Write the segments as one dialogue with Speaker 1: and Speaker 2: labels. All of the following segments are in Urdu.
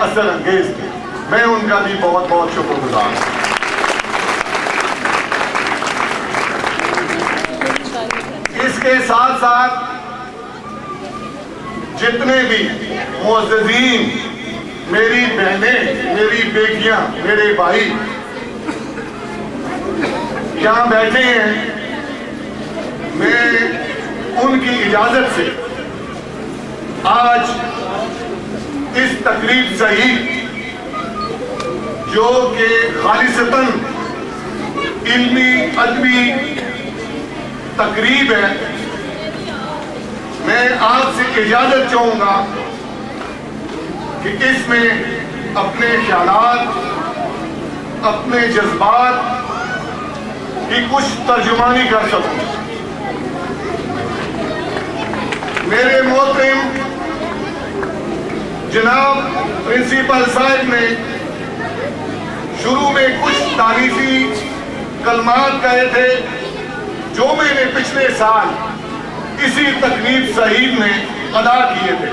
Speaker 1: اثر انگیز تھے. میں ان کا بھی بہت بہت شکر گزار ہوں. اس کے ساتھ ساتھ جتنے بھی معززین، میری بہنیں، میری بیٹیاں، میرے بھائی یہاں بیٹھے ہیں، میں ان کی اجازت سے آج اس تقریب صحیح جو کہ خالصتاً علمی ادبی تقریب ہے، میں آپ سے اجازت چاہوں گا کہ اس میں اپنے خیالات، اپنے جذبات کی کچھ ترجمانی کر سکوں. میرے محترم جناب پرنسپل صاحب نے شروع میں کچھ تعریفی کلمات کہے تھے جو میں نے پچھلے سال اسی تقریب صحیح میں ادا کیے تھے.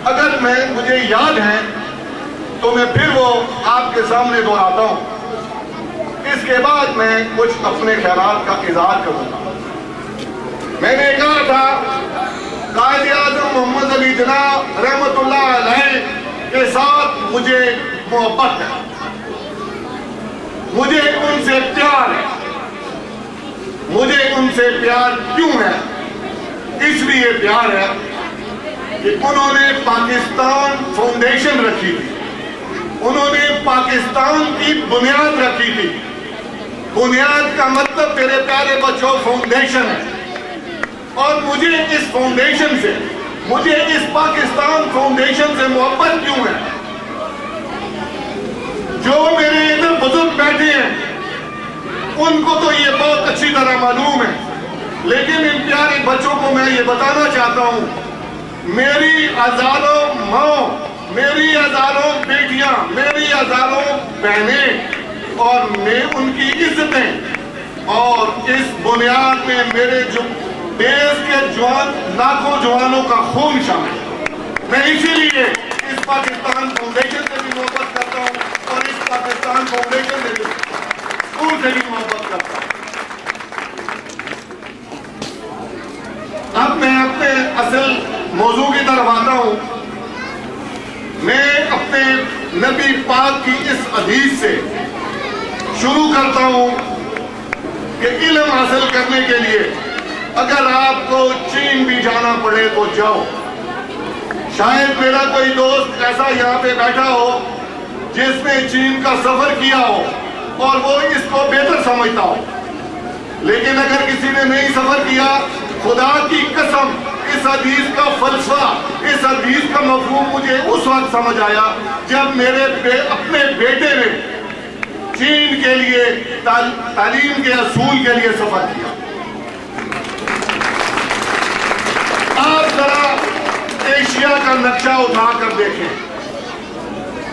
Speaker 1: اگر مجھے یاد ہے تو میں پھر وہ آپ کے سامنے دہراتا ہوں. اس کے بعد میں کچھ اپنے خیالات کا اظہار کروں گا. میں نے کہا تھا قائد اعظم محمد علی جناح رحمت اللہ علیہ کے ساتھ مجھے محبت ہے، مجھے ان سے پیار ہے. مجھے ان سے پیار کیوں ہے؟ اس لیے پیار ہے کہ انہوں نے پاکستان فاؤنڈیشن رکھی تھی، انہوں نے پاکستان کی بنیاد رکھی تھی. بنیاد کا مطلب میرے پیارے بچوں فاؤنڈیشن ہے. اور مجھے اس فاؤنڈیشن سے، مجھے اس پاکستان فاؤنڈیشن سے محبت کیوں ہے؟ جو میرے ادھر بزرگ بیٹھے ہیں ان کو تو یہ بہت اچھی طرح معلوم ہے، لیکن ان پیارے بچوں کو میں یہ بتانا چاہتا ہوں، میری ہزاروں ماں، میری ہزاروں بیٹیاں، میری ہزاروں بہنیں اور میں ان کی عزتیں اور اس بنیاد میں میرے جو دیش کے جوان، لاکھوں جوانوں کا خون شامل ہے. میں اسی لیے اس پاکستان فاؤنڈیشن سے بھی محبت کرتا ہوں اور اس پاکستان فاؤنڈیشن سے بھی، اسکول سے بھی محبت کرتا ہوں. اب میں اپنے اصل موضوع کی طرف آتا ہوں. میں اپنے نبی پاک کی اس حدیث سے شروع کرتا ہوں کہ علم حاصل کرنے کے لیے اگر آپ کو چین بھی جانا پڑے تو جاؤ. شاید میرا کوئی دوست ایسا یہاں پہ بیٹھا ہو جس نے چین کا سفر کیا ہو اور وہ اس کو بہتر سمجھتا ہو، لیکن اگر کسی نے نہیں سفر کیا، خدا کی قسم اس حدیث کا فلسفہ، اس حدیث کا مفہوم مجھے اس وقت سمجھ آیا جب میرے اپنے بیٹے نے چین کے لیے تعلیم کے اصول کے لیے سفر کیا. آپ ذرا ایشیا کا نقشہ اٹھا کر دیکھیں،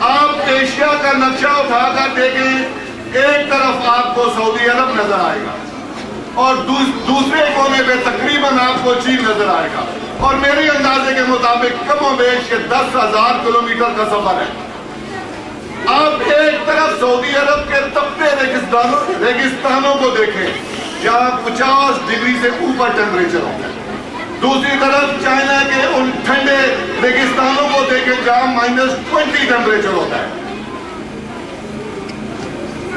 Speaker 1: آپ ایشیا کا نقشہ اٹھا کر دیکھیں، ایک طرف آپ کو سعودی عرب نظر آئے گا اور دوسرے کونے پہ تقریباً آپ کو چین نظر آئے گا. اور میرے اندازے کے مطابق کم و بیش کے 10,000 کلومیٹر کا سفر ہے. آپ ایک طرف سعودی عرب کے تپتے ریگستانوں کو دیکھیں جہاں 50 ڈگری سے اوپر ٹیمپریچر ہوتا ہے. دوسری طرف چائنا کے ان ٹھنڈے ریگستانوں کو دیکھیں جہاں -20 ٹیمپریچر ہوتا ہے.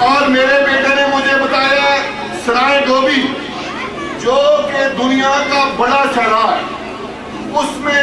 Speaker 1: اور میرے بیٹے نے مجھے بتایا سرائے گوبی جو کہ دنیا کا بڑا صحرا ہے، اس میں